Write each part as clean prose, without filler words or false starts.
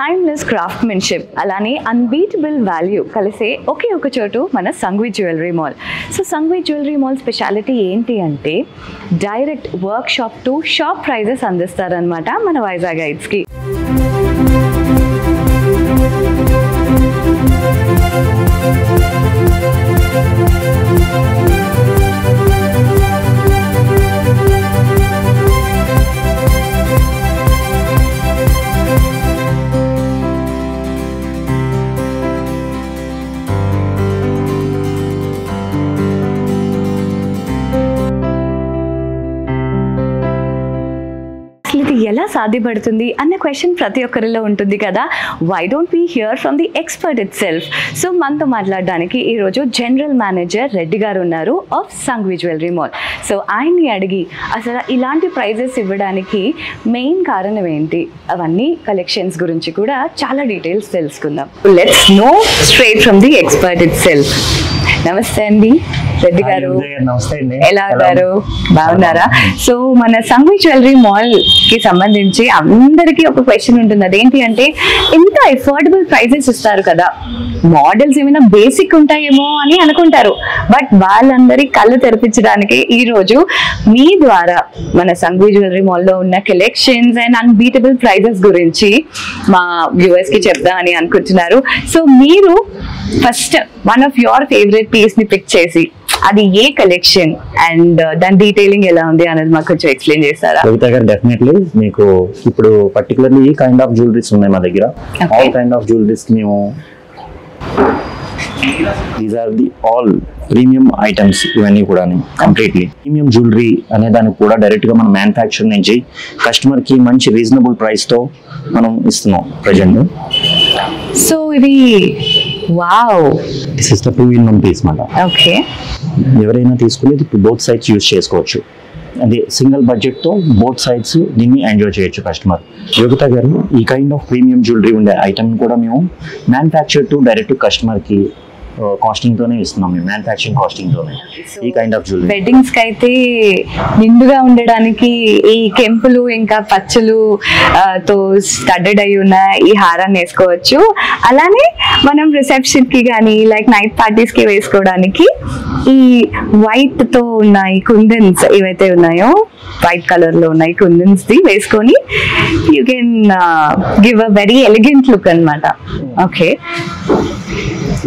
Timeless craftsmanship అలానే unbeatable value కలిసే ఒకే ఒక చోటు మన Sanghvi jewellery mall. So Sanghvi jewellery mall speciality ఏంటి అంటే direct work shop to shop prices అందిస్తారనమాట మన వైజాగ్ గైడ్స్కి. ఇది ఎలా సాధ్యపడుతుంది అన్న క్వశ్చన్ ప్రతి ఒక్కరిలో ఉంటుంది కదా. Why don't we hear from the expert itself. So మనతో మాట్లాడడానికి ఈరోజు జనరల్ మేనేజర్ రెడ్డి గారు ఉన్నారు of Sanghavi jewellery mall. So ఆయన్ని అడిగి అసలు ఇలాంటి ప్రైజెస్ ఇవ్వడానికి మెయిన్ కారణం ఏంటి, అవన్నీ కలెక్షన్స్ గురించి కూడా చాలా డీటెయిల్స్ తెలుసుకుందాం. Let's know straight from the expert it self. నమస్తే అండి రెడ్డి గారు, ఎలా ఉన్నారు? బాగున్నారా? సో మన సంఘవి జ్యువెలరీ మాల్ కి సంబంధించి అందరికీ ఒక క్వశ్చన్ ఉంటుంది, అదేంటి అంటే ఇంత అఫోర్డబుల్ ప్రైజెస్ ఇస్తారు కదా, మోడల్స్ ఏమైనా బేసిక్ ఉంటాయేమో అని అనుకుంటారు. బట్ వాళ్ళందరి కళ్ళు తెరిపించడానికి ఈ రోజు మీ ద్వారా మన సంఘవి జ్యువెలరీ మాల్ లో ఉన్న కలెక్షన్స్ అండ్ అన్బీటబుల్ ప్రైజెస్ గురించి మా వ్యూవర్స్ కి చెప్దామని అనుకుంటున్నారు. సో మీరు first one of your favourite piece ని పిక్ చేసి అది ఏ కలెక్షన్ అండ్ దాని డీటెయిలింగ్ ఎలా ఉంది అనేది మాకు కొంచెం ఎక్స్ప్లెయిన్ చేస్తారా? కవిత గారు, డెఫినెట్లీ మీకు ఇప్పుడు పర్టికులర్లీ ఈ కైండ్ ఆఫ్ జ్యువెలరీస్ ఉన్నాయి మా దగ్గర. ఆల్ కైండ్ ఆఫ్ జ్యువెలరీస్ మేము these are the all premium items. ఇవన్నీ కూడా కంప్లీట్లీ ప్రీమియం జ్యువెలరీ అనే దానికి కూడా డైరెక్ట్ గా మన మ్యానుఫ్యాక్చర్ నుంచి కస్టమర్ కి మంచి రీజనబుల్ ప్రైస్ తో మనం ఇస్తున్నాం ప్రెజెంట్. సో ఇది wow, this is the premium piece మాట. ఓకే, ఎవరైనా తీసుకుని బోత్ సైడ్స్ యూజ్ చేసుకోవచ్చు. అది సింగిల్ బడ్జెట్ తో బోత్ సైడ్స్ దీన్ని ఎంజాయ్ చేయొచ్చు కస్టమర్. యోగిత గారు, ఈ కైండ్ ఆఫ్ ప్రీమియం జ్యువెలరీ ఉండే ఐటమ్ కూడా మేము మ్యానుఫ్యాక్చర్ టు డైరెక్ట్ కస్టమర్ కి కాస్టింగ్ తోనే ఇస్తున్నాం, మేము మ్యానుఫ్యాక్చరింగ్ కాస్టింగ్ తోనే ఈ కైండ్ ఆఫ్ జ్యువెలరీ. వెడ్డింగ్స్ కి అయితే నిండుగా ఉండడానికి ఈ కెంపులు ఇంకా పచ్చలు తో స్టడ్డెడ్ అయి ఉన్న ఈ హారాన్ని వేసుకోవచ్చు. అలానే మనం రిసెప్షన్ కి కానీ లైక్ నైట్ పార్టీస్ కి వేసుకోవడానికి ఈ వైట్ తో ఉన్న ఈ కుందన్స్ ఏవైతే ఉన్నాయో, వైట్ కలర్ లో ఉన్నాయి కుందన్స్ ది వేసుకొని you can give a very elegant look అన్నమాట. ఓకే,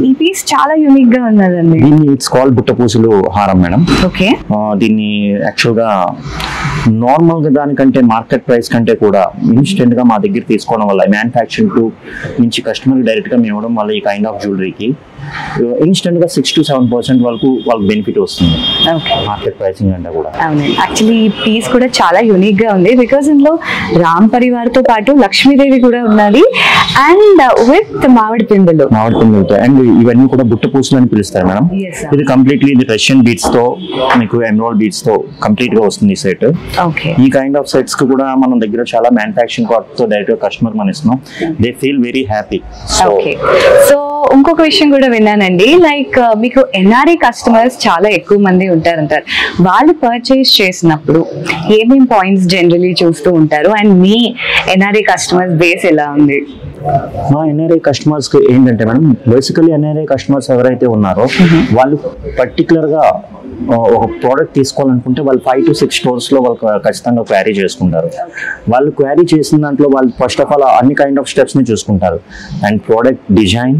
ఈ పీస్ చాలా యూనిక్ గా ఉన్నదండి. దీన్ని ఇట్స్ కాల్డ్ బుట్టపూసలు హారం మేడం. ఓకే, దీన్ని యాక్చువల్ గా నార్మల్ గా దానికంటే మార్కెట్ ప్రైస్ కంటే కూడా ఇన్స్టెంట్ గా మా దగ్గర తీసుకోవడం వల్ల మ్యానుఫ్యాక్చరింగ్ టు నుంచి కస్టమర్ డైరెక్ట్ గా ఇవ్వడం వల్ల ఈ కైండ్ ఆఫ్ జ్యువెలరీకి ఇన్స్టెంట్ గా 6 to 7% వరకు వాళ్ళకి బెనిఫిట్ వస్తుంది మార్కెట్ ప్రైసింగ్ అంటే కూడా. అవునండి, యాక్చువల్లీ ఈ పీస్ కూడా చాలా యూనిక్ గా ఉంది బికాస్ ఇందులో రామ్ పరివార్ తో పాటు లక్ష్మీదేవి కూడా ఉన్నది అండ్ విత్ మామిడి పిందులు అండ్ ఇవన్నీ కూడా బుట్ట పూసలు అని పిలుస్తారు మేడం. ఇది కంప్లీట్లీ ఇది రష్యన్ బీట్స్ తో మీకు ఎమరాల్డ్ బీట్స్ తో కంప్లీట్ గా వస్తుంది సెట్. ఈ కైండ్ ఆఫ్ సెట్స్ కి కూడా మన దగ్గర చాలా మ్యానుఫ్యాక్చరింగ్ కాస్ట్ తో డైరెక్ట్ కస్టమర్ మనం ఇస్తున్నాం. They feel very happy. So ఇంకొక విషయం కూడా విన్నానండి, లైక్ మీకు ఎన్ఆర్ఐ కస్టమర్స్ చాలా ఎక్కువ మంది ఉంటారంటారు. వాళ్ళు పర్చేస్ చేసినప్పుడు ఏమేం పాయింట్స్ జనరలీ చూస్తూ ఉంటారు and me NRI customers base ఎలా ఉంది? మా ఎన్ఆర్ఐ కస్టమర్స్ కి ఏంటంటే మేడం, బేసికలీ ఎన్ఆర్ఐ కస్టమర్స్ ఎవరైతే ఉన్నారో వాళ్ళు పర్టికులర్ గా ఒక ప్రోడక్ట్ తీసుకోవాలనుకుంటే వాళ్ళు 5 to 6 స్టోర్స్ లో వాళ్ళు ఖచ్చితంగా క్వారీ చేసుకుంటారు. వాళ్ళు క్వారీ చేసిన దాంట్లో వాళ్ళు ఫస్ట్ ఆఫ్ ఆల్ అన్ని కైండ్ ఆఫ్ స్టెప్స్ ని చూసుకుంటారు. And product design,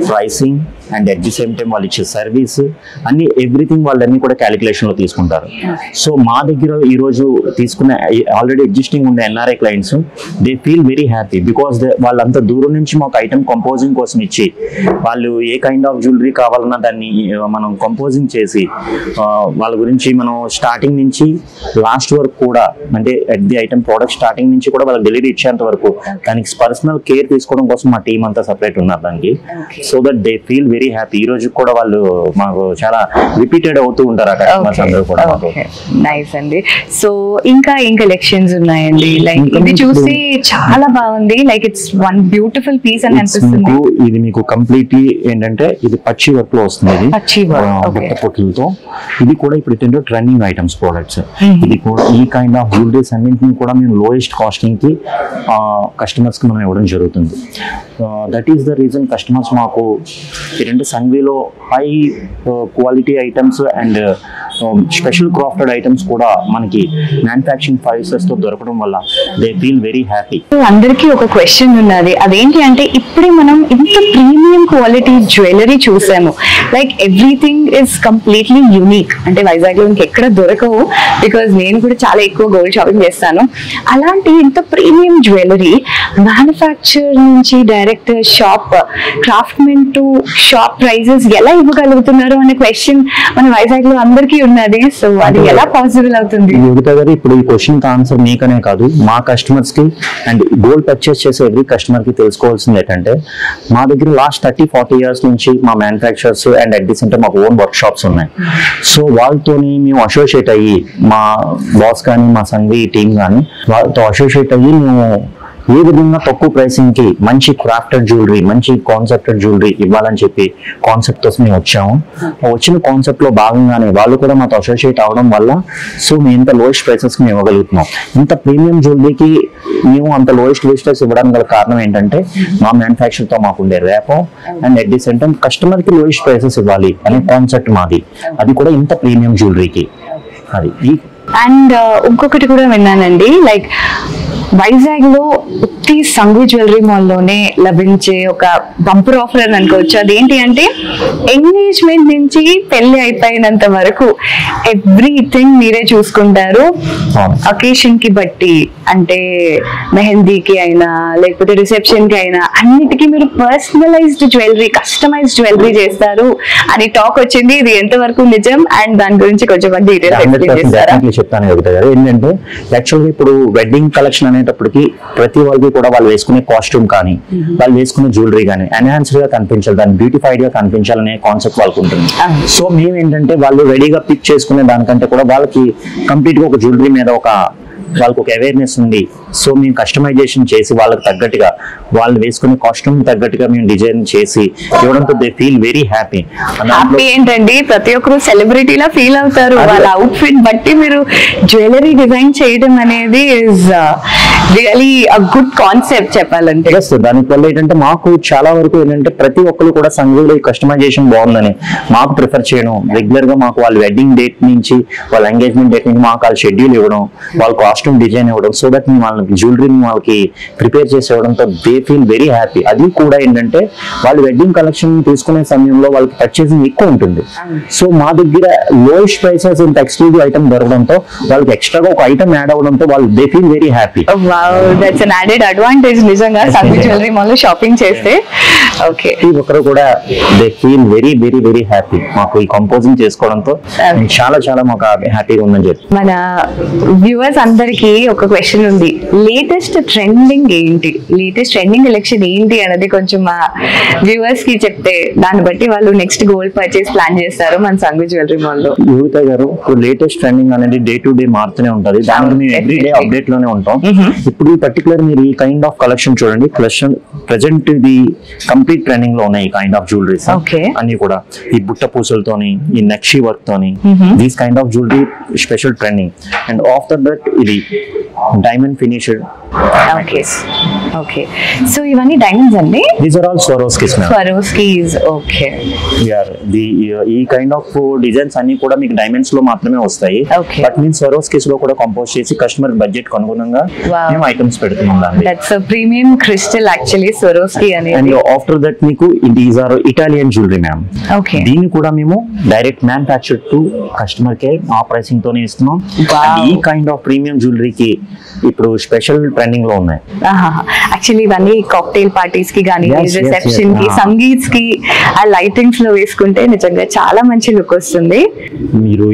pricing and at the same time వాళ్ళు ఇచ్చే సర్వీస్ అన్ని ఎవ్రీథింగ్ వాళ్ళన్నీ కూడా క్యాలిక్యులేషన్ లో తీసుకుంటారు. సో మా దగ్గర ఈ రోజు తీసుకున్న ఆల్రెడీ ఎగ్జిస్టింగ్ ఉండే NRI clients they feel very happy because వాళ్ళంతా దూరం నుంచి మాకు ఐటమ్ కంపోజింగ్ కోసం ఇచ్చి వాళ్ళు ఏ కైండ్ ఆఫ్ జ్యువెలరీ కావాలన్నా దాన్ని మనం కంపోజింగ్ చేసి వాళ్ళ గురించి మనం స్టార్టింగ్ నుంచి లాస్ట్ వరకు కూడా అంటే at the item product starting నుంచి కూడా వాళ్ళకి డెలివరీ ఇచ్చేంత వరకు దానికి పర్సనల్ కేర్ తీసుకోవడం కోసం మా టీం అంతా సపరేట్ ఉన్నారు దానికి. So that they feel very happy. ఈ రోజు కూడా వాళ్ళు మాకు చాలా రిపీటెడ్ అవుతూ ఉంటారు ఆ కస్టమర్స్ అందరూ కూడా మాకు. నైస్ అండి. సో ఇంకా ఏం కలెక్షన్స్ ఉన్నాయండి? లైక్ ఇది చూసి చాలా బాగుంది, like it's one beautiful piece అని అనిపిస్తుంది. ఇది మీకు కంప్లీట్లీ ఏంటంటే ఇది పచ్చి వర్క్ లో వస్తుంది, ఇది బుట్ట పొట్టులతో. ఇది కూడా ఇప్పుడు ఏంటంటే ట్రెండింగ్ ఐటమ్స్ ప్రోడక్ట్స్. ఇది కూడా ఈ కైండ్ ఆఫ్ జ్యువెలరీస్ అన్నింటినీ కూడా మేము లోయెస్ట్ కాస్టింగ్ కి కస్టమర్స్ కి మనం ఇవ్వడం జరుగుతుంది. That is the reason customers మాకు ఏంటంటే సంఘవిలో high quality items and special crafted items కూడా మనకి మ్యానుఫ్యాక్చరింగ్ ప్రాసెస్ తో దొరకడం వల్ల దే ఫీల్ వెరీ హ్యాపీ. అందరికీ ఒక క్వశ్చన్ ఉన్నది, అదేంటి అంటే ఇప్పుడే మనం ఇంత ప్రీమియం క్వాలిటీ జ్యువెలరీ చూసాము, like everything is completely unique. అంటే వైజాగ్ లో ఇంకెక్కడ దొరకవు, బికాజ్ నేను కూడా చాలా ఎక్కువ గోల్డ్ షాపింగ్ చేస్తాను. అలాంటి ఇంత ప్రీమియం జ్యువెలరీ మ్యానుఫ్యాక్చర్ నుంచి direct shop craftsmen to shop prices ఎలా ఇవ్వగలుగుతున్నారు అనే క్వశ్చన్ మన వైజాగ్ లో అందరికీ ఉన్నది. సో అది ఎలా పాసిబుల్ అవుతుంది? ఇప్పుడు ఈ క్వశ్చన్ ఆన్సర్ మీకనే కాదు, మా కస్టమర్స్ కి అండ్ గోల్డ్ పర్చేస్ చేసే ఎవ్రీ కస్టమర్ కి తెలుసుకోవాల్సింది ఏంటంటే మా దగ్గర లాస్ట్ 30-40 years నుంచి మా manufacturers and at the centre మాకు ఓన్ వర్క్ షాప్స్ ఉన్నాయి. సో వాళ్ళతోని మేము అసోసియేట్ అయ్యి, మా బాస్ కానీ మా సంఘి టీమ్ కానీ వాళ్ళతో అసోసియేట్ అయ్యి మేము ఏ విధంగా తక్కువ ప్రైసింగ్ కి మంచి క్రాఫ్టెడ్ జ్యువెలరీ, మంచి కాన్సెప్టెడ్ జ్యువెలరీ ఇవ్వాలని చెప్పి కాన్సెప్ట్ తో మేము వచ్చాము. వచ్చిన కాన్సెప్ట్ లో భాగంగానే వాళ్ళు కూడా మాతో అసోసియేట్ అవడం వల్ల సో మేము ఇంత లోయెస్ట్ ప్రైసెస్ కి మేము ఇవ్వగలుగుతున్నాం. ఇంత ప్రీమియం జ్యువెలరీకి మేము అంత లోయెస్ట్ ప్రైసెస్ ఇవ్వడానికి గల కారణం ఏంటంటే మా మ్యానుఫ్యాక్చర్ తో మాకుండే rapport and at the same time customer కి లోయెస్ట్ ప్రైసెస్ ఇవ్వాలి అనే కాన్సెప్ట్ మాది. అది కూడా ఇంత ప్రీమియం జ్యువెలరీకి. అది అండ్ ఇంకొకటి కూడా విన్నానండి, లైక్ వైజాగ్ లో ఉత్తి సంఘవి జ్యువెలరీ మాల్ లోనే లభించే ఒక బంపర్ ఆఫర్ అని అనుకోవచ్చు. అదేంటి అంటే ఎంగేజ్మెంట్ నుంచి పెళ్లి అయిపోయినంత వరకు ఎవ్రీథింగ్ మీరే చూసుకుంటారు. అకేషన్ కి బట్టి, అంటే మెహందీకి అయినా లేకపోతే రిసెప్షన్ కి అయినా అన్నిటికీ మీరు పర్సనలైజ్డ్ జ్యువెలరీ, కస్టమైజ్డ్ జ్యువెలరీ చేస్తారు అని టాక్ వచ్చింది. ఇది ఎంతవరకు నిజం అండ్ దాని గురించి కొంచెం డీటెయిల్స్ చెప్తాను కదా. ఏంటంటే యాక్చువల్గా ఇప్పుడు వెడ్డింగ్ కలెక్షన్ అనేటప్పటికి ప్రతి వాళ్ళకి కూడా వాళ్ళు వేసుకునే కాస్ట్యూమ్ కానీ వాళ్ళు వేసుకునే జ్యువెలరీ కానీ ఎన్హాన్స్డ్ గా కనిపించాలి, దాన్ని బ్యూటిఫైడ్ గా కనిపించాలనే కాన్సెప్ట్ వాళ్ళకు ఉంటుంది. సో మేము ఏంటంటే వాళ్ళు రెడీగా పిక్ చేసుకునే దానికంటే కూడా వాళ్ళకి కంప్లీట్ గా ఒక జ్యువెలరీ మీద వాళ్ళకి ఒక అవేర్నెస్ ఉంది. సో మేము కస్టమైజేషన్ చేసి వాళ్ళకి తగ్గట్టుగా వాళ్ళు వేసుకునే కాస్ట్యూమ్ తగ్గట్టుగా మేము డిజైన్ చేసి ఇవ్వడంతో దే ఫీల్ వెరీ హ్యాపీ. ఏంటండి ప్రతి ఒక్కరు సెలబ్రిటీలా ఫీల్ అవుతారు వాళ్ళ అవుట్ ఫిట్ బట్టి. మీరు జ్యువెలరీ డిజైన్ చేయడం అనేది is really a good concept చెప్పాలంటే. దానివల్ల ఏంటంటే మాకు చాలా వరకు ఏంటంటే ప్రతి ఒక్కరు కూడా సంఘంలో కస్టమైజేషన్ బాగుందని మాకు ప్రిఫర్ చేయడం, రెగ్యులర్ గా మాకు వాళ్ళ వెడ్డింగ్ డేట్ నుంచి వాళ్ళ ఎంగేజ్మెంట్ డేట్ నుంచి మాకు వాళ్ళ షెడ్యూల్ ఇవ్వడం, వాళ్ళ కాస్ట్యూమ్ డిజైన్ ఇవ్వడం, సో దట్ మేము వాళ్ళకి జ్యువెలరీని వాళ్ళకి ప్రిపేర్ చేసి ఇవ్వడంతో దే ఫీల్ వెరీ హ్యాపీ. అది కూడా ఏంటంటే వాళ్ళు వెడ్డింగ్ కలెక్షన్ తీసుకునే సమయంలో వాళ్ళకి పర్చేసింగ్ ఎక్కువ ఉంటుంది. సో మా దగ్గర లోయెస్ట్ ప్రైసెస్ ఇంత ఎక్స్క్లూజివ్ ఐటమ్ దొరకడంతో వాళ్ళకి ఎక్స్ట్రాగా ఒక ఐటమ్ యాడ్ అవడంతో వాళ్ళు they feel very happy. That's an added advantage నిజంగా సంఘవి జ్యువెలరీ మాల్ లో షాపింగ్ చేస్తే. ఓకే, ఒకరు కూడా they feel very very very happy మాకు ఈ కంపోజింగ్ చేసుకోవడంతో. చాలా చాలా మాకు హ్యాపీగా ఉందని చెప్పి. మన వ్యూవర్స్ అందరికి ఒక క్వశ్చన్ ఉంది, లేటెస్ట్ ట్రెండింగ్ ఏంటి, లేటెస్ట్ ట్రెండింగ్ కలెక్షన్ ఏంటి అనేది కొంచెం మా వ్యూవర్స్ కి చెప్తే దాన్ని బట్టి వాళ్ళు నెక్స్ట్ గోల్డ్ పర్చేస్ ప్లాన్ చేస్తారు మన సంఘవి జ్యువెలరీ మాల్ లో. యువత గారు, లేటెస్ట్ ట్రెండింగ్ అనేది డే టు డే మారుతూనే ఉంటది, దానికి మేము ఎవ్రీ డే అప్డేట్ లోనే ఉంటాం. ఇప్పుడు పర్టికులర్ మీరు ఈ కైండ్ ఆఫ్ కలెక్షన్ చూడండి, ప్రెసెంట్ ఇది కంప్లీట్ ట్రెండింగ్ లో ఉన్నాయి ఈ కైండ్ ఆఫ్ జ్యువెలరీస్ అన్ని కూడా. ఈ బుట్ట పూసలతోని, ఈ నక్షి వర్క్ తోని these kind of jewellery special trending. And after that ఇది డైమండ్ ఫినిష్డ్. ఓకే, సో ఇవన్నీ డైమండ్స్ అండి? These are all Swarovskis. Swarovskis, okay. ఈ కైండ్ ఆఫ్ డిజైన్స్ అన్ని కూడా మీకు డైమండ్స్ లో మాత్రమే వస్తాయి. బట్ మేము స్వరోస్కీస్ లో కూడా కంపోజ్ చేసి కస్టమర్ బడ్జెట్ కు అనుగుణంగా మేము ఐటమ్స్ పెడుతున్నాం. That's a premium crystal actually Swarovski అనేది. అండ్ ఆఫ్టర్ దట్ మీకు these are Italian jewellery ma'am. Okay, దీన్ని కూడా మేము డైరెక్ట్ మ్యానుఫ్యాక్చర్ టు కస్టమర్ కే ఆ ప్రైసింగ్ తోనే ఇస్తున్నాం. ఈ కైండ్ ఆఫ్ ప్రీమియం జ్యువెలరీకి ఇప్పుడు స్పెషల్ ట్రెండింగ్ లో ఉన్నాయి. యాక్చువల్లీ ఇవన్నీ కాక్టైల్ పార్టీస్ కి కానీ రిసెప్షన్ కి, సంగీత్స్ కి ఆ లైటింగ్స్ లో వేసుకుంటే నిజంగా చాలా మంచి లుక్ వస్తుంది. మీరు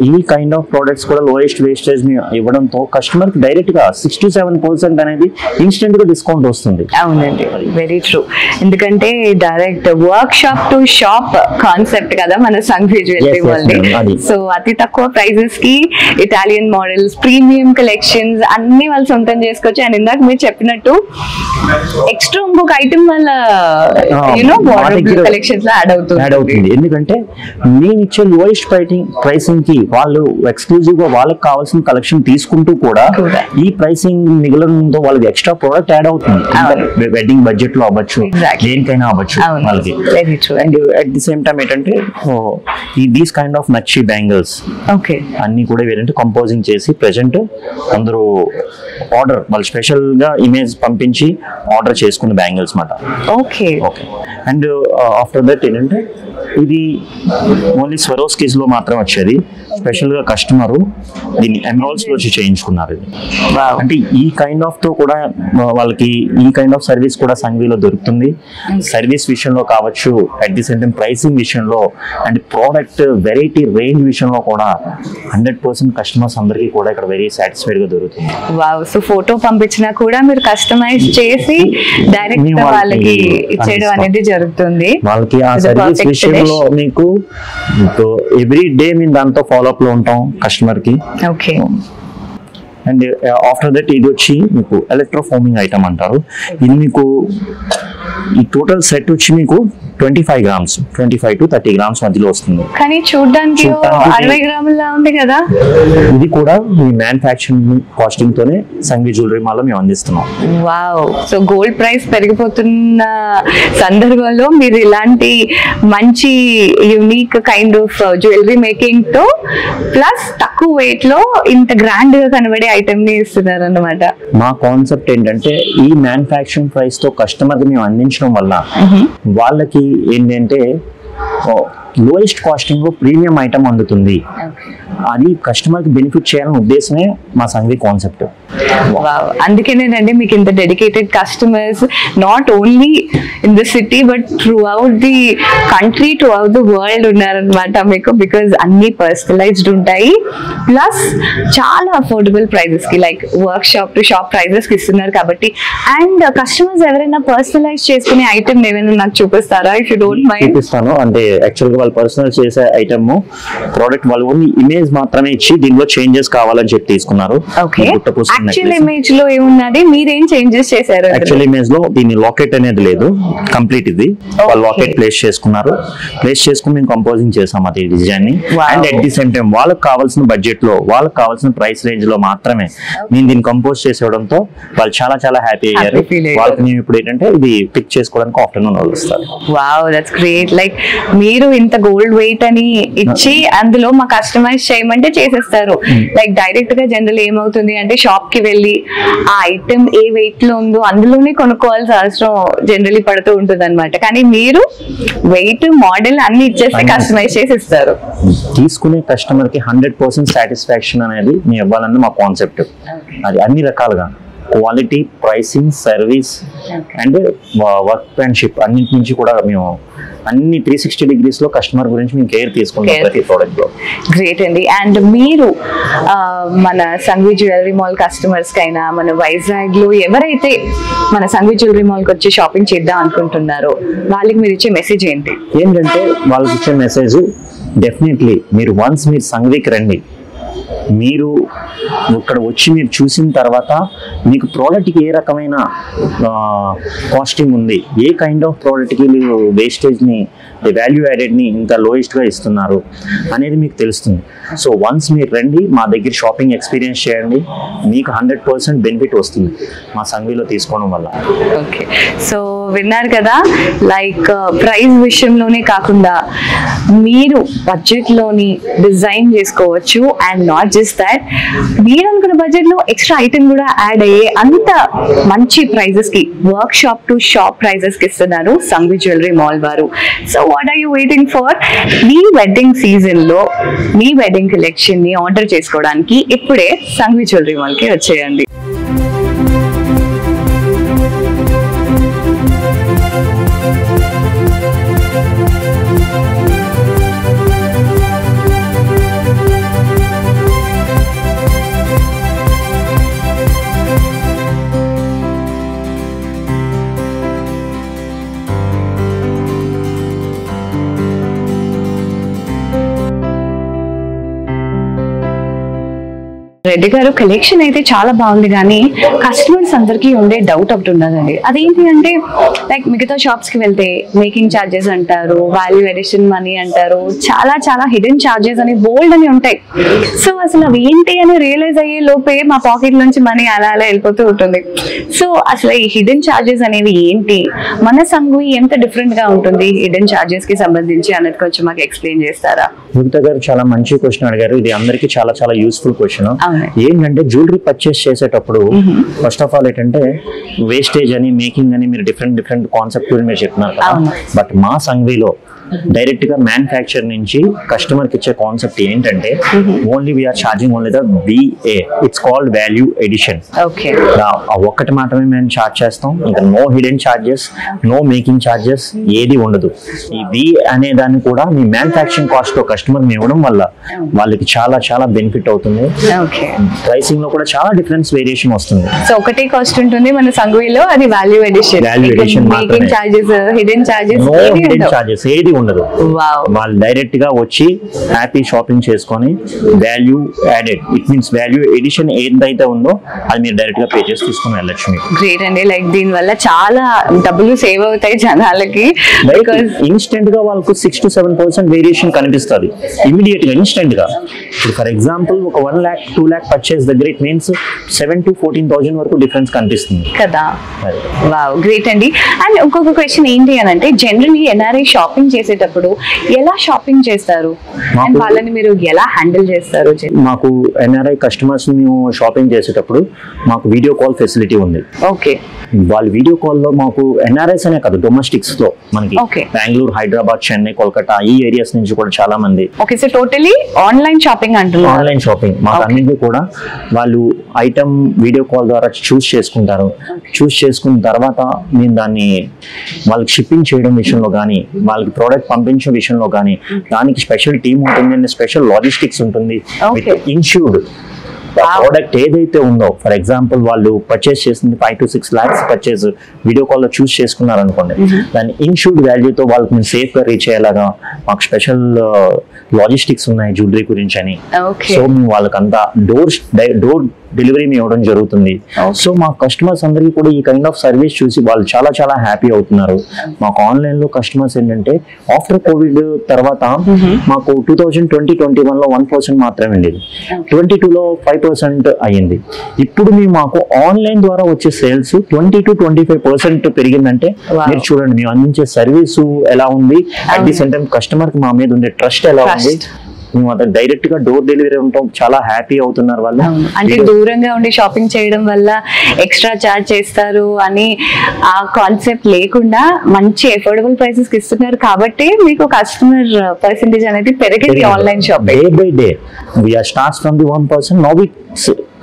ఈ కైండ్ ఆఫ్ ప్రొడక్ట్స్ కూడా లోయెస్ట్ వేస్టేజ్ ఇవ్వడంతో కస్టమర్ కి డైరెక్ట్ గా 6 to 7% అనేది ఇన్స్టెంట్ గా డిస్కౌంట్ వస్తుంది. అవునండి, వెరీ ట్రూ. ఎందుకంటే ఏంటంటే direct work shop to shop concept కదా మన సంఘవి జ్యువెలరీ వాళ్ళది. సో అతి తక్కువ ప్రైజెస్ కి ఇటాలియన్ మోడల్స్, ప్రీమియం కలెక్షన్స్ అన్ని వాళ్ళు సొంతం చేసుకోవచ్చు. అండ్ ఇందాక మీరు చెప్పినట్టు ఎక్స్ట్రా ఇంకొక ఐటమ్ వాళ్ళ కలెక్షన్స్ లో యాడ్ అవుతుంది. ఎందుకంటే మేము ఇచ్చే లోయెస్ట్ ప్రైసింగ్ కి వాళ్ళు ఎక్స్క్లూజివ్ గా వాళ్ళకి కావాల్సిన కలెక్షన్ తీసుకుంటూ కూడా ఈ ప్రైసింగ్ మిగిలినంతో వాళ్ళకి ఎక్స్ట్రా ప్రోడక్ట్ యాడ్ అవుతుంది. వెడ్డింగ్ బడ్జెట్ లో అవ్వచ్చు, దేనికైనా అవ్వచ్చు వాళ్ళకి. And at the same time ఏంటంటే these kind of nakshi bangles అన్ని కూడా ఏంటంటే కంపోజింగ్ చేసి ప్రెసెంట్ అందరూ ఆర్డర్ వాళ్ళు స్పెషల్ గా ఇమేజ్ పంపించి ఆర్డర్ చేసుకున్న బ్యాంగిల్స్ మాట. ఓకే. అండ్ ఆఫ్టర్ దట్ ఏంటంటే ఇది ఓన్లీ స్వరోస్కీస్ లో మాత్రం వచ్చేది. స్పెషల్ గా కస్టమర్ దీన్ని ఎమరాల్డ్స్ లో వచ్చి చేయించుకున్నారు. అంటే ఈ కైండ్ ఆఫ్ తో కూడా వాళ్ళకి ఈ కైండ్ ఆఫ్ సర్వీస్ కూడా సంఘవిలో దొరుకుతుంది. సర్వీస్ విషయంలో కావచ్చు, at the same time pricing విషయంలో అండ్ ప్రోడక్ట్ వెరైటీ రేంజ్ విషయంలో కూడా 100% కస్టమర్స్ అందరికీ కూడా ఇక్కడ వెరీ సాటిస్ఫైడ్ గా దొరుకుతుంది. వావ్. సో ఫోటో పంపించినా కూడా మీరు కస్టమైజ్ చేసి డైరెక్ట్ వాళ్ళకి ఇచ్చేయడం అనేది జరుగుతుంది. వాళ్ళకి ఆ సర్వీస్ విషయంలో మీకు ఎవ్రీ డే మేము దాంతో ఫాలో అప్ లో ఉంటాం కస్టమర్ కి. ఓకే. అండ్ ఆఫ్టర్ దట్ ఇది వచ్చి మీకు ఎలక్ట్రోఫోమింగ్ ఐటమ్ అంటారు. ఇది మీకు ఈ టోటల్ సెట్ వచ్చి మీకు 25 grams 25 to 30 grams మధ్యలో వస్తుంది. కానీ చూడడానికి 60 గ్రాముల ఉంది కదా. ఇది కూడా మీ మ్యానుఫ్యాక్చరింగ్ కాస్టింగ్ తోనే సంఘవి జ్యువెలరీ మాల్ మేము అందిస్తున్నాం. వావ్. సో గోల్డ్ ప్రైస్ పెరిగిపోతున్న సందర్భంలో మీరు ఇలాంటి మంచి unique kind of jewellery making తో ప్లస్ తక్కువ వెయిట్ లో ఇంత గ్రాండ్ గా కనబడే ఐటమ్ ని ఇస్తున్నారు అన్నమాట. మా కాన్సెప్ట్ ఏంటంటే ఈ మ్యానుఫ్యాక్చరింగ్ ప్రైస్ తో కస్టమర్ కి మేము అందించడం వల్ల వాళ్ళకి ఏంటంటే లోయెస్ట్ కాస్టింగ్ ప్రీమియం ఐటమ్ అందుతుంది. అది కస్టమర్ కి బెనిఫిట్ చేయాలనే ఉద్దేశమే మా సంఘవి కాన్సెప్ట్. అందుకేనేనండి మీకు ఇంత dedicated customers not only in the city but throughout the country, throughout the world ఉన్నారనమాట మీకు. బికాస్ అన్ని పర్సనలైజ్డ్ ఉంటాయి, ప్లస్ చాలా అఫోర్డబుల్ ప్రైజెస్ కి like work shop to shop prices కి ఇస్తున్నారు కాబట్టి. అండ్ కస్టమర్స్ ఎవరైనా పర్సనలైజ్ చేసుకునే ఐటమ్ ఏమైనా నాకు చూపిస్తారా ఇఫ్ యూ డోంట్ మైండ్? చూపిస్తాను. అంటే యాక్చువల్ గా వాళ్ళు పర్సనల్ చేసే ఐటమ్ ప్రోడక్ట్ వాళ్ళు ఓన్లీ ఇమేజ్ మాత్రమే ఇచ్చి దీనిలో చేంజెస్ కావాలని చెప్పి తీసుకున్నారు. యాక్చువల్ ఇమేజ్ లో ఏమున్నది, మీరేం చేంజెస్ చేశారు? యాక్చువల్ ఇమేజ్ లో దీని లాకెట్ అనేది లేదు, కంప్లీట్ ఇది వాళ్ళు లాకెట్ ప్లేస్ చేసుకున్నారు. ప్లేస్ చేసుకుని మేము కంపోజింగ్ చేసాం అది డిజైన్ ని. And at the same time వాళ్ళకి కావాల్సిన బడ్జెట్ లో, వాళ్ళకి కావాల్సిన ప్రైస్ రేంజ్ లో మాత్రమే నేను దీన్ని కంపోజ్ చేసేయడంతో వాళ్ళు చాలా చాలా హ్యాపీ అయ్యారు. వాళ్ళకి మేము ఇప్పుడు ఏంటంటే ఇది పిక్ చేసుకోవడానికి ఆఫ్టర్నూన్ వాళ్ళు వస్తారు. Wow, that's great. లైక్ మీరు ఇంత గోల్డ్ వెయిట్ అని ఇచ్చి అందులో మా కస్టమైజ్ చేయమంటే చేసేస్తారు. లైక్ డైరెక్ట్ గా జనరల్ ఏమవుతుంది అంటే షాప్ కి వెళ్ళి ఆ ఐటమ్ ఏ వెయిట్ లో ఉందో అందులోనే కొనుక్కోవాల్సిన అవసరం జనరలీ పడుతూ ఉంటుంది అనమాట. కానీ మీరు వెయిట్, మోడల్ అన్ని ఇచ్చేసి కస్టమైజ్ చేసి ఇస్తారు. తీసుకునే కస్టమర్ కి 100% సాటిస్ఫాక్షన్ అనేది మీ ఇవ్వాలన్న మా కాన్సెప్ట్. అది అన్ని రకాలుగా quality, pricing, service and workmanship అన్నింటి నుంచి కూడా మేము అన్ని 360 degrees లో కస్టమర్ గురించి మేము కేర్ తీసుకుంటాం ప్రతి ప్రోడక్ట్ లో. గ్రేట్ అండి. అండ్ మీరు మన సంఘవి జ్యువెలరీ మాల్ కస్టమర్స్ కైనా మన వైజాగ్ లో ఎవరైతే మన సంఘవి జ్యువెలరీ మాల్ కి వచ్చి షాపింగ్ చేద్దాం అనుకుంటున్నారో వాళ్ళకి మీరు ఇచ్చే మెసేజ్ ఏంటి? ఏంటంటే వాళ్ళకి ఇచ్చే మెసేజ్ డెఫినెట్లీ మీరు వన్స్ మీరు సంఘవికి రండి. మీరు ఇక్కడ వచ్చి మీరు చూసిన తర్వాత మీకు ప్రోడక్ట్కి ఏ రకమైన కాస్టింగ్ ఉంది, ఏ కైండ్ ఆఫ్ ప్రోడక్ట్కి మీరు వేస్టేజ్ని, వాల్యూ యాడెడ్ని ఇంత లోయెస్ట్గా ఇస్తున్నారు అనేది మీకు తెలుస్తుంది. సో వన్స్ మీరు రండి, మా దగ్గర షాపింగ్ ఎక్స్పీరియన్స్ చేయండి, మీకు 100% బెనిఫిట్ వస్తుంది మా సంఘవిలో తీసుకోవడం వల్ల. ఓకే, సో విన్నారు కదా, లైక్ ప్రైస్ విషయంలోనే కాకుండా మీరు బడ్జెట్లోని డిజైన్ చేసుకోవచ్చు. అండ్ నాట్ జస్ట్ దాట్, మీరు అనుకున్న బడ్జెట్లో ఎక్స్ట్రా ఐటమ్ కూడా యాడ్ అయ్యే అంత మంచి ప్రైజెస్కి, వర్క్ షాప్ టు షాప్ ప్రైజెస్కి ఇస్తున్నారు సంఘవి జ్యువెలరీ మాల్ వారు. So what are you waiting for? మీ వెడ్డింగ్ సీజన్లో మీ వెడ్డింగ్ కలెక్షన్ని ఆర్డర్ చేసుకోవడానికి ఇప్పుడే సంఘవి జ్యువెలరీ మాల్కి వచ్చేయండి. రెడ్డి గారు కలెక్షన్ అయితే చాలా బాగుంది, కానీ కస్టమర్స్ అందరికీ ఉండే డౌట్ ఒకటి ఉన్నదండి. అదేంటి అంటే లైక్ మిగతా షాప్స్ కి వెళ్తే మేకింగ్ ఛార్జెస్ అంటారు, వాల్యూ ఎడిషన్ మనీ అంటారు, చాలా చాలా హిడెన్ ఛార్జెస్ అని బోల్డ్ అని ఉంటాయి. సో అసలు అవి ఏంటి అని రియలైజ్ అయ్యే లోపే మా పాకెట్ నుంచి మనీ అలా అలా వెళ్ళిపోతూ ఉంటుంది. సో అసలు ఈ హిడెన్ ఛార్జెస్ అనేవి ఏంటి, మన సంఘవి ఎంత డిఫరెంట్ గా ఉంటుంది హిడెన్ ఛార్జెస్ కి సంబంధించి అనేది కొంచెం మాకు ఎక్స్ప్లెయిన్ చేస్తారా? ముక్త గారు చాలా మంచి క్వశ్చన్ అడిగారు. ఇది అందరికి చాలా చాలా యూస్ఫుల్ క్వశ్చన్. ఏంటంటే జ్యువెలరీ పర్చేస్ చేసేటప్పుడు ఫస్ట్ ఆఫ్ ఆల్ ఏంటంటే వేస్టేజ్ అని మేకింగ్ అని మీరు డిఫరెంట్ కాన్సెప్ట్ మీరు చెప్తున్నారు కదా. బట్ మా సంఘవిలో డైరెక్ట్ గా మ్యానుఫ్యాక్చర్ నుంచి కస్టమర్ కి ఇచ్చే కాన్సెప్ట్ ఏంటంటే only we are charging only the VA, it's called value addition. ఒక్కటి మాత్రమే మేము ఛార్జ్ చేస్తాం, ఇంకా no hidden charges, no making charges ఏది ఉండదు. ఈ VA అనే దాన్ని కూడా మీ మ్యానుఫ్యాక్చరింగ్ కాస్ట్ తో కస్టమర్ ఇవ్వడం వల్ల వాళ్ళకి చాలా చాలా బెనిఫిట్ అవుతుంది. ప్రైసింగ్ లో కూడా చాలా డిఫరెన్స్ వేరియేషన్ వస్తుంది. సో ఒకటే కాస్ట్ ఉంటుంది మన సంఘవిలో, అది value edition. Making charges, hidden charges, no hidden charges ఏది ఉండదు. వాళ్ళు డైరెక్ట్ గా వచ్చి హ్యాపీ షాపింగ్ చేసుకొని value added, it means value edition ఏదైతే ఉందో అది మీరు డైరెక్ట్ గా పే చేసి తీసుకుని వెళ్ళొచ్చు. గ్రేట్ అండి. లైక్ దీని వల్ల చాలా డబ్బులు సేవ్ అవుతాయి జనాలకి. ఇన్స్టెంట్ గా వాళ్ళకు 6 to 7% వేరియేషన్ కనిపిస్తుంది ఇమీడియట్ గా, ఇన్స్టెంట్ గా. ఇప్పుడు ఫర్ ఎగ్జాంపుల్ ఒక 1 lakh 2 lakh పర్చేస్ దగ్గర ఇట్ మీన్స్ 7,000 to 14,000 వరకు డిఫరెన్స్ కనిపిస్తుంది కదా. వావ్, గ్రేట్ అండి. అండ్ ఇంకొక క్వశ్చన్ ఏంటి అని అంటే జనరల్లీ NRI షాపింగ్ చేసేటప్పుడు ఎలా షాపింగ్ చేస్తారు అండ్ వాళ్ళని మీరు ఎలా హ్యాండిల్ చేస్తారు? మాకు NRI కస్టమర్స్ మేము షాపింగ్ చేసేటప్పుడు మాకు వీడియో కాల్ ఫెసిలిటీ ఉంది. ఓకే, వాళ్ళు వీడియో కాల్ లో మాకు NRIs అనే కాదు, డొమెస్టిక్స్ లో మనకి బెంగళూరు, హైదరాబాద్, చెన్నై, కోల్కతా ఈ ఏరియాస్ నుంచి కూడా చాలా మంది. Okay, so totally online shopping అంటున్నారు. ఆన్లైన్ షాపింగ్ మాకు అన్నింటినీ కూడా వాళ్ళు ఐటమ్ వీడియో కాల్ ద్వారా చూస్ చేసుకుంటారు. చూస్ చేసుకున్న తర్వాత మేము దాన్ని వాళ్ళకి షిప్పింగ్ చేయడం విషయంలో కానీ, వాళ్ళకి ప్రోడక్ట్ పంపించే విషయంలో కానీ దానికి స్పెషల్ టీమ్ ఉంటుంది అండ్ స్పెషల్ లాజిస్టిక్స్ ఉంటుంది. ఇన్సూర్డ్ ప్రోడక్ట్ ఏదైతే ఉందో, ఫర్ ఎగ్జాంపుల్ వాళ్ళు పర్చేస్ చేసింది 5 to 6 lakhs purchase video call లో చూస్ చేసుకున్నారు అనుకోండి, దాని ఇన్సూర్డ్ వాల్యూతో వాళ్ళకి మేము సేఫ్ గా రీచ్ అయ్యేలాగా మాకు స్పెషల్ లాజిస్టిక్స్ ఉన్నాయి జ్యువెలరీ గురించి అని. సో మేము వాళ్ళకంతా డోర్ డెలివరీ ఇవ్వడం జరుగుతుంది. సో మా కస్టమర్స్ అందరికీ కూడా ఈ కైండ్ ఆఫ్ సర్వీస్ చూసి వాళ్ళు చాలా చాలా హ్యాపీ అవుతున్నారు. మాకు ఆన్లైన్ లో కస్టమర్స్ ఏంటంటే ఆఫ్టర్ కోవిడ్ తర్వాత మాకు 2020-21 లో 1% మాత్రమే ఉండేది, 22 లో 5% అయ్యింది. ఇప్పుడు మాకు ఆన్లైన్ ద్వారా వచ్చే సేల్స్ 20 to 25% పెరిగిందంటే మీరు చూడండి మేము అందించే సర్వీసు ఎలా ఉంది, at the same time customer కి మా మీద ఉండే ట్రస్ట్ ఎలా ఉంది. మేము అతను డైరెక్ట్ గా డోర్ డెలివరీ ఉంటాం, చాలా హ్యాపీ అవుతున్నారు వాళ్ళు. అంటే దూరంగా ఉండి షాపింగ్ చేయడం వల్ల ఎక్స్ట్రా చార్జ్ చేస్తారు అని ఆ కాన్సెప్ట్ లేకుండా మంచి అఫోర్డబుల్ ప్రైసెస్ కి ఇస్తున్నారు కాబట్టి మీకు కస్టమర్ పర్సెంటేజ్ అనేది పెరిగింది online shopping. Day by day we are starts from the 1%, now we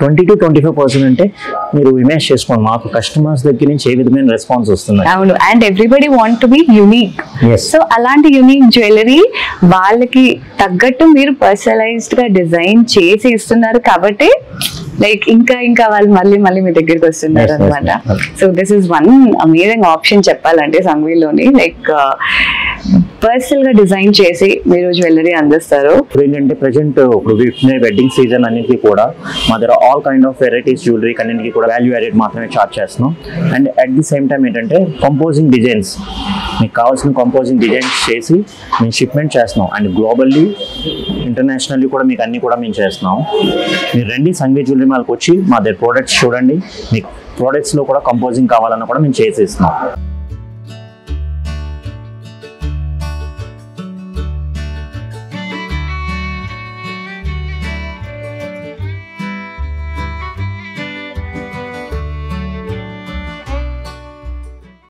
20 to 25% అంటే మీరు ఇమేజ్ చేసుకోండి మాకు కస్టమర్స్ దగ్గర నుంచి ఏ విధమైన రెస్పాన్స్ వస్తుంది. అవును, and everybody want to be unique. So అలాంటి యూనిక్ జ్యువెలరీ వాళ్ళకి తగ్గట్టు మీరు పర్సనలైజ్డ్ గా డిజైన్ చేసి ఇస్తున్నారు కాబట్టి లైక్ ఇంకా వాళ్ళు మళ్ళీ మీ దగ్గరికి వస్తున్నారు అనమాట. So this is one amazing option చెప్పాలంటే సంఘవిలోని, లైక్ పర్సనల్ గా డిజైన్ చేసి మీరు జ్యువెలరీ అందిస్తారు. ఇప్పుడు ఏంటంటే ప్రెసెంట్ ఇప్పుడు వెడ్డింగ్ సీజన్ అన్నింటికి కూడా మా దగ్గర all kind of varieties jewellery అన్నింటికి కూడా వాల్యూ యాడెడ్ మాత్రమే చార్జ్ చేస్తున్నాం. And at the same time ఏంటంటే కంపోజింగ్ డిజైన్స్, మీకు కావాల్సిన కంపోజింగ్ డిజైన్స్ చేసి మేము షిప్మెంట్ చేస్తున్నాం. అండ్ గ్లోబల్లీ ఇంటర్నేషనల్లీ కూడా మీకు అన్ని కూడా మేము చేస్తున్నాం. మీరు రండి సంఘవి జ్యువెలరీ మాల్కి వచ్చి మా దగ్గర ప్రోడక్ట్స్ చూడండి, మీకు ప్రోడక్ట్స్లో కూడా కంపోజింగ్ కావాలన్నా కూడా మేము చేసి ఇస్తున్నాం.